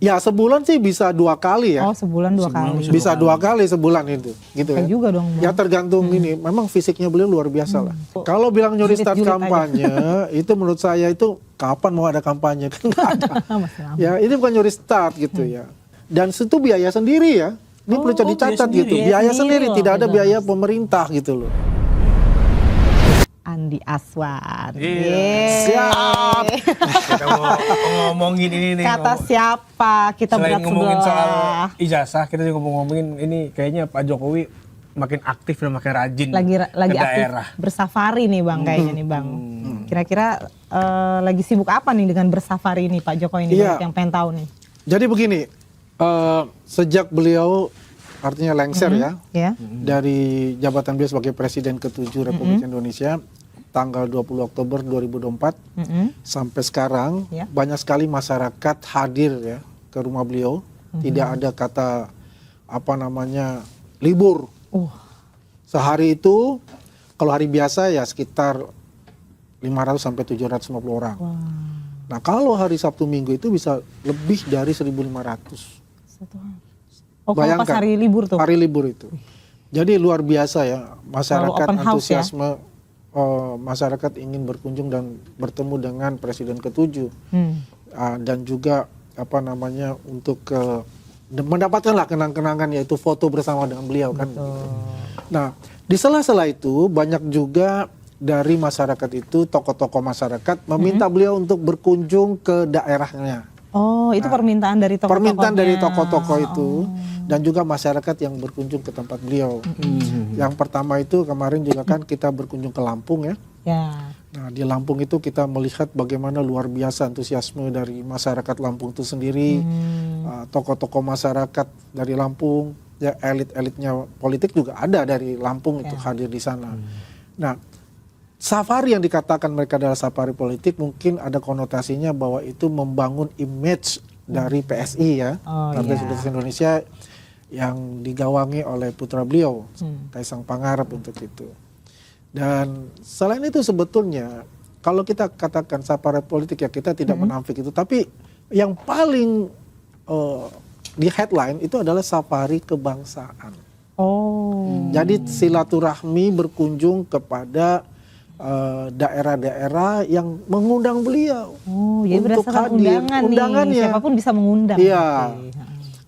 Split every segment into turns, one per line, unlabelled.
Ya sebulan sih bisa 2 kali ya.
Oh, sebulan 2 kali.
Bisa 2 kali sebulan itu, gitu ya.
juga dong, Bang.
Ya tergantung ini. Memang fisiknya beliau luar biasa lah. Kalau bilang nyuri start kampanye, itu menurut saya itu kapan mau ada kampanye kan nggak ada. Ya ini bukan nyuri start gitu ya. Dan itu biaya sendiri ya. Ini perlu dicatat gitu. Biaya sendiri, tidak ada biaya pemerintah gitu loh.
Andi Aswan.
Siap.
Kita mau ngomongin ini nih.
Kata siapa? Kita
selain
berat
ngomongin
sebelah.
soal ijazah, kita juga mau ngomongin ini kayaknya Pak Jokowi makin aktif dan makin rajin
Lagi
ke
aktif
daerah.
bersafari nih Bang kayaknya nih Bang. Kira-kira lagi sibuk apa nih dengan bersafari ini Pak Jokowi ini yang pengen tahu nih.
Jadi begini, sejak beliau artinya lengser ya, dari jabatan beliau sebagai Presiden ke-7 Republik Indonesia tanggal 20 Oktober 2024 sampai sekarang banyak sekali masyarakat hadir ya ke rumah beliau. Tidak ada kata apa namanya libur. Sehari itu kalau hari biasa ya sekitar 500 sampai 750 orang. Nah kalau hari Sabtu Minggu itu bisa lebih dari 1.500. Bayangkan
pas hari libur tuh.
Hari libur itu. Jadi luar biasa ya masyarakat antusiasme masyarakat ingin berkunjung dan bertemu dengan Presiden ke-7 dan juga apa namanya untuk mendapatkanlah kenang-kenangan yaitu foto bersama dengan beliau kan. Nah di sela-sela itu banyak juga dari masyarakat itu tokoh-tokoh masyarakat meminta beliau untuk berkunjung ke daerahnya.
Oh itu permintaan dari tokoh-tokohnya.
Permintaan dari tokoh-tokoh itu. Dan juga masyarakat yang berkunjung ke tempat beliau. Yang pertama itu kemarin juga kan kita berkunjung ke Lampung ya. Nah di Lampung itu kita melihat bagaimana luar biasa antusiasme dari masyarakat Lampung itu sendiri. Tokoh-tokoh masyarakat dari Lampung, ya elit-elitnya politik juga ada dari Lampung itu hadir di sana. Nah safari yang dikatakan mereka adalah safari politik mungkin ada konotasinya bahwa itu membangun image dari PSI ya. Partai Solidaritas Indonesia yang digawangi oleh putra beliau, Kaisang Pangarep untuk itu. Dan selain itu sebetulnya kalau kita katakan safari politik ya kita tidak menampik itu, tapi yang paling di headline itu adalah safari kebangsaan. Jadi silaturahmi berkunjung kepada daerah-daerah yang mengundang beliau
untuk hadir. Undangannya siapapun bisa mengundang.
Iya.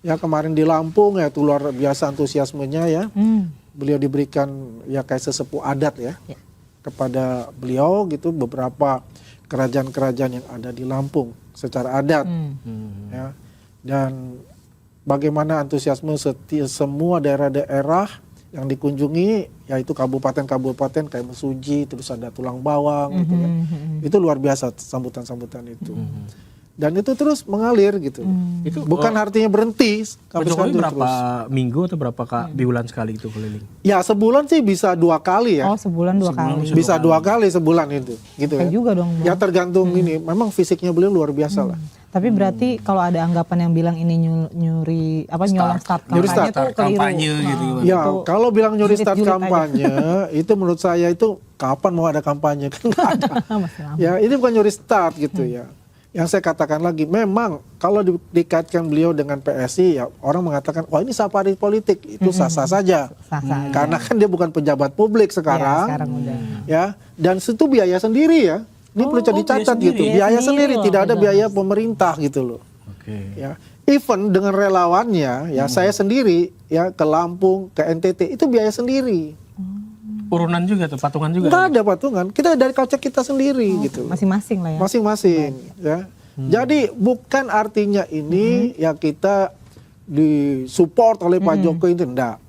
Ya kemarin di Lampung ya itu luar biasa antusiasmenya ya. Beliau diberikan ya kayak sesepuh adat ya kepada beliau gitu beberapa kerajaan-kerajaan yang ada di Lampung secara adat. Ya. Dan bagaimana antusiasme semua daerah-daerah yang dikunjungi yaitu kabupaten-kabupaten kayak Mesuji, terus ada Tulang Bawang gitu kan. Itu luar biasa sambutan-sambutan itu. Dan itu terus mengalir gitu.
Itu
bukan artinya berhenti.
Pak Jokowi berapa minggu atau berapa bulan sekali itu keliling?
Ya sebulan sih bisa 2 kali ya.
Oh sebulan 2 kali.
Bisa 2 kali sebulan itu, gitu ya.
juga dong.
Ya tergantung ini. Memang fisiknya beliau luar biasa lah.
Tapi berarti kalau ada anggapan yang bilang ini nyuri apa nyolong start kampanye itu keliru.
Gitu.
Ya kalau bilang nyuri start kampanye itu menurut saya itu kapan mau ada kampanye kan nggak ada. Ya ini bukan nyuri start gitu ya. Yang saya katakan lagi, memang kalau dikaitkan beliau dengan PSI, ya orang mengatakan, wah ini safari politik, itu sah-sah saja. Karena kan dia bukan pejabat publik sekarang. Ya, dan itu biaya sendiri ya. Ini perlu dicatat gitu, biaya sendiri, tidak ada biaya pemerintah gitu loh. Ya, even dengan relawannya, ya saya sendiri ya ke Lampung, ke NTT, itu biaya sendiri.
Urunan juga tuh, patungan juga?
Nggak ada patungan, kita dari kocek kita sendiri gitu.
Masing-masing lah ya?
Masing-masing ya. Jadi bukan artinya ini ya kita disupport oleh Pak Jokowi itu, enggak.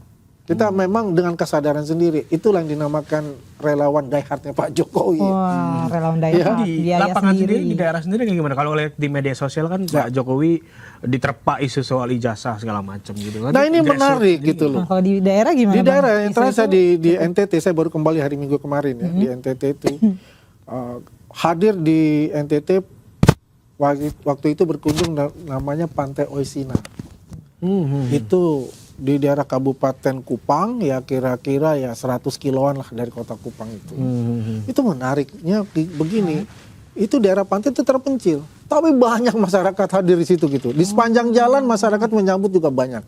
Kita memang dengan kesadaran sendiri, itulah yang dinamakan relawan diehardnya Pak Jokowi.
Wah, relawan diehard.
Di lapangan sendiri, di daerah sendiri kayak gimana? Kalau lihat di media sosial kan Pak Jokowi diterpa isu soal ijazah segala macam gitu kan.
Nah ini menarik gitu loh.
Kalau di daerah gimana?
Di daerah yang terakhir saya di NTT, saya baru kembali hari Minggu kemarin ya di NTT itu hadir di NTT waktu itu berkunjung namanya Pantai Oisina. Itu di daerah Kabupaten Kupang ya kira-kira ya 100 kiloan lah dari kota Kupang itu. Itu menariknya begini, itu daerah pantai itu terpencil. Tapi banyak masyarakat hadir di situ gitu. Di sepanjang jalan masyarakat menyambut juga banyak.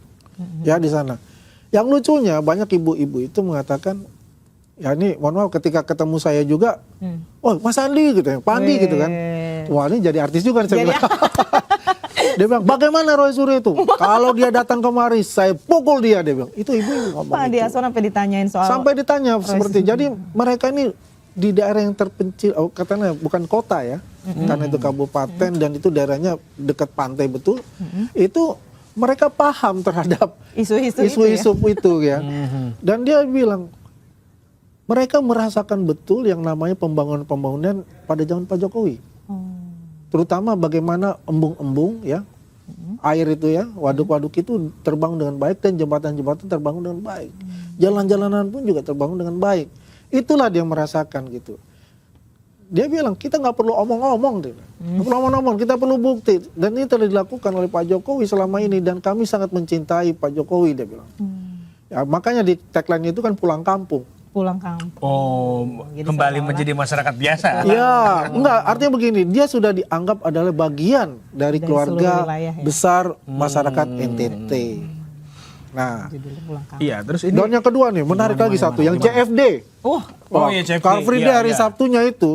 Ya di sana. Yang lucunya banyak ibu-ibu itu mengatakan, ya ini mohon maaf ketika ketemu saya juga, oh Mas Andi gitu ya, Pak Andi gitu kan. Wah ini jadi artis juga nih saya bilang. Dia bilang, bagaimana Roy Suryo itu? Kalau dia datang kemari, saya pukul dia. Dia bilang, itu ibu ngomong
Pak Andi
itu.
Aswan sampai ditanyain soal.
Sampai ditanya seperti, jadi mereka ini di daerah yang terpencil, katanya bukan kota ya, karena itu kabupaten dan itu daerahnya dekat pantai betul, itu mereka paham terhadap isu-isu itu ya. Dan dia bilang, mereka merasakan betul yang namanya pembangunan pada zaman Pak Jokowi. Terutama bagaimana embung-embung ya, air itu ya, waduk-waduk itu terbangun dengan baik dan jembatan-jembatan terbangun dengan baik. Jalan-jalanan pun juga terbangun dengan baik. Itulah dia merasakan gitu. Dia bilang kita nggak perlu omong-omong, nggak perlu omong-omong, kita perlu bukti. Dan ini telah dilakukan oleh Pak Jokowi selama ini dan kami sangat mencintai Pak Jokowi, dia bilang. Ya, makanya di tagline itu kan pulang kampung.
Pulang kampung.
Oh,
Jadi
kembali menjadi masyarakat biasa.
Ya, enggak, artinya begini, dia sudah dianggap adalah bagian dari keluarga
wilayah, ya?
besar masyarakat NTT. Nah,
Iya, terus ini
dan yang kedua nih, menarik lagi satu, yang CFD.
Oh iya, CFD.
Car Free Day
Iya,
hari
iya.
Sabtunya itu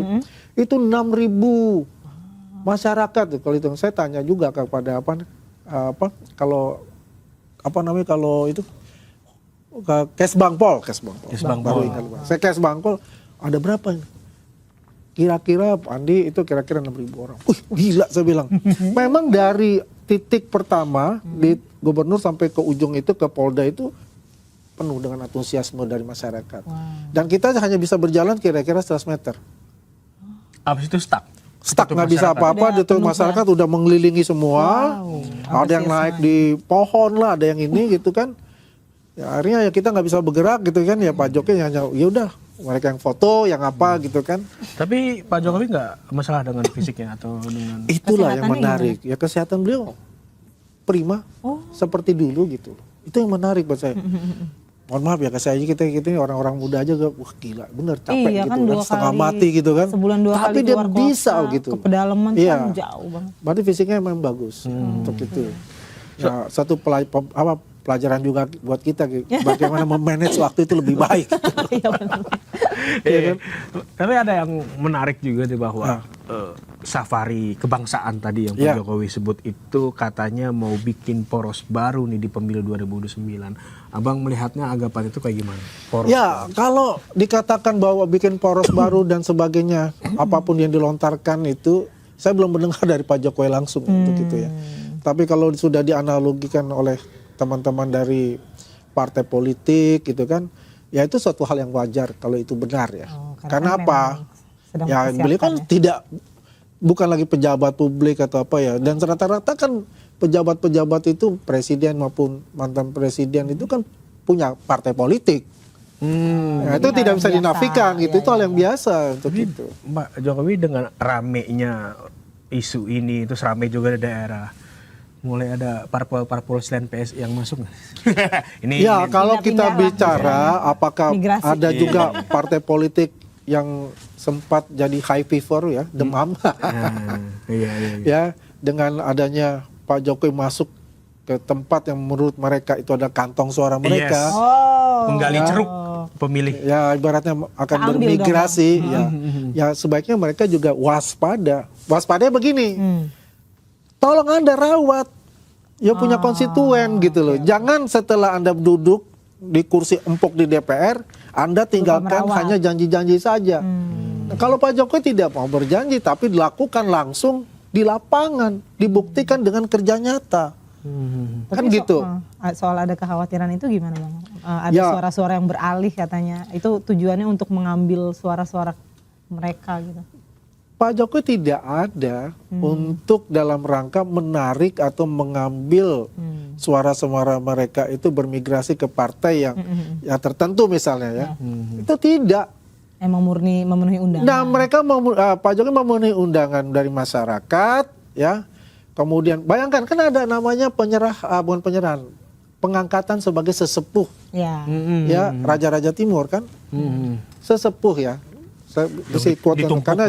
6.000 masyarakat. Kalau itu saya tanya juga kepada kalau itu ke Kesbangpol. Baru ingat, Bang. Saya Kesbangpol ada berapa ini? Kira-kira Andi itu kira-kira 6.000 orang. Gila saya bilang. Memang dari titik pertama di gubernur sampai ke ujung itu ke Polda itu penuh dengan antusiasme dari masyarakat. Dan kita hanya bisa berjalan kira-kira 100 meter.
Habis itu stuck.
Stuck nggak bisa apa-apa, itu masyarakat udah mengelilingi semua. Ada yang naik di pohon lah, ada yang ini gitu kan. Ya, akhirnya ya kita nggak bisa bergerak gitu kan, ya Pak Jokowi hanya ya udah mereka yang foto, yang apa gitu kan.
Tapi Pak Jokowi nggak masalah dengan fisiknya atau dengan
Itulah yang menarik. Ya kesehatan beliau prima, seperti dulu gitu. Itu yang menarik buat saya. Mohon maaf ya, saya kita ini orang-orang muda aja wah gila, bener capek
Iya,
gitu
kan,
kan, setengah mati gitu kan.
Sebulan 2
Tapi
kali
dia
keluar
bisa
kota,
gitu.
ke pedalaman kan jauh banget.
Berarti fisiknya memang bagus untuk itu. Ya, satu pelajaran juga buat kita bagaimana memanage waktu itu lebih baik.
Iya benar.
Iya kan? Tapi ada yang menarik juga nih bahwa safari kebangsaan tadi yang Pak Jokowi sebut itu katanya mau bikin poros baru nih di pemilu 2029. Abang melihatnya anggapan itu kayak gimana? Poros
ya, kalau dikatakan bahwa bikin poros baru dan sebagainya, apapun yang dilontarkan itu, saya belum mendengar dari Pak Jokowi langsung untuk itu ya. Tapi kalau sudah dianalogikan oleh teman-teman dari partai politik gitu kan, ya itu suatu hal yang wajar kalau itu benar ya. Karena apa? Ya beliau kan bukan lagi pejabat publik atau apa ya. Dan rata-rata kan pejabat-pejabat itu presiden maupun mantan presiden itu kan punya partai politik. Nah, itu tidak bisa dinafikan gitu. Itu hal yang biasa untuk itu.
Pak Jokowi dengan ramenya isu ini, terus rame juga di daerah. Mulai ada parpol selain PS yang masuk nggak? ini
kalau kita bicara apakah
migrasi.
Ada juga partai politik yang sempat jadi high fever ya, demam.
Iya.
Ya, dengan adanya Pak Jokowi masuk ke tempat yang menurut mereka itu ada kantong suara mereka.
Menggali ceruk pemilih.
Ya, ibaratnya akan bermigrasi ya. Ya sebaiknya mereka juga waspada. Waspadanya begini. Tolong Anda rawat, ya punya konstituen gitu loh. Jangan setelah Anda duduk di kursi empuk di DPR, Anda tinggalkan hanya janji-janji saja. Nah, kalau Pak Jokowi tidak mau berjanji, tapi dilakukan langsung di lapangan, dibuktikan dengan kerja nyata. Kan gitu.
Soal ada kekhawatiran itu gimana Bang? Ada suara-suara yang beralih katanya, itu tujuannya untuk mengambil suara-suara mereka gitu.
Pak Jokowi tidak ada untuk dalam rangka menarik atau mengambil suara-suara mereka itu bermigrasi ke partai yang tertentu misalnya ya. Itu tidak.
Emang murni memenuhi undangan.
Nah mereka Pak Jokowi memenuhi undangan dari masyarakat ya. Kemudian bayangkan kan ada namanya bukan penyerahan, pengangkatan sebagai sesepuh ya Raja-Raja Timur kan. Sesepuh ya. saya bisa quote karena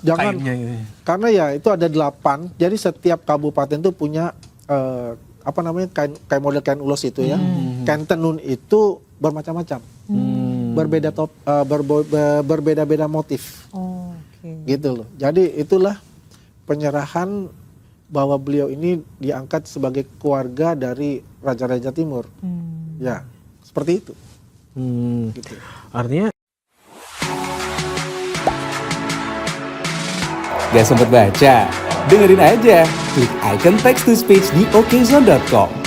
jangan
gitu.
Karena ya itu ada 8, jadi setiap kabupaten itu punya apa namanya kayak model kain ulos itu ya. Kain tenun itu bermacam-macam, berbeda-beda motif, gitu loh. Jadi itulah penyerahan bahwa beliau ini diangkat sebagai keluarga dari Raja-Raja Timur, ya seperti itu. Gitu.
Artinya
gak sempet baca? Dengerin aja, klik icon text to speech di okezone.com.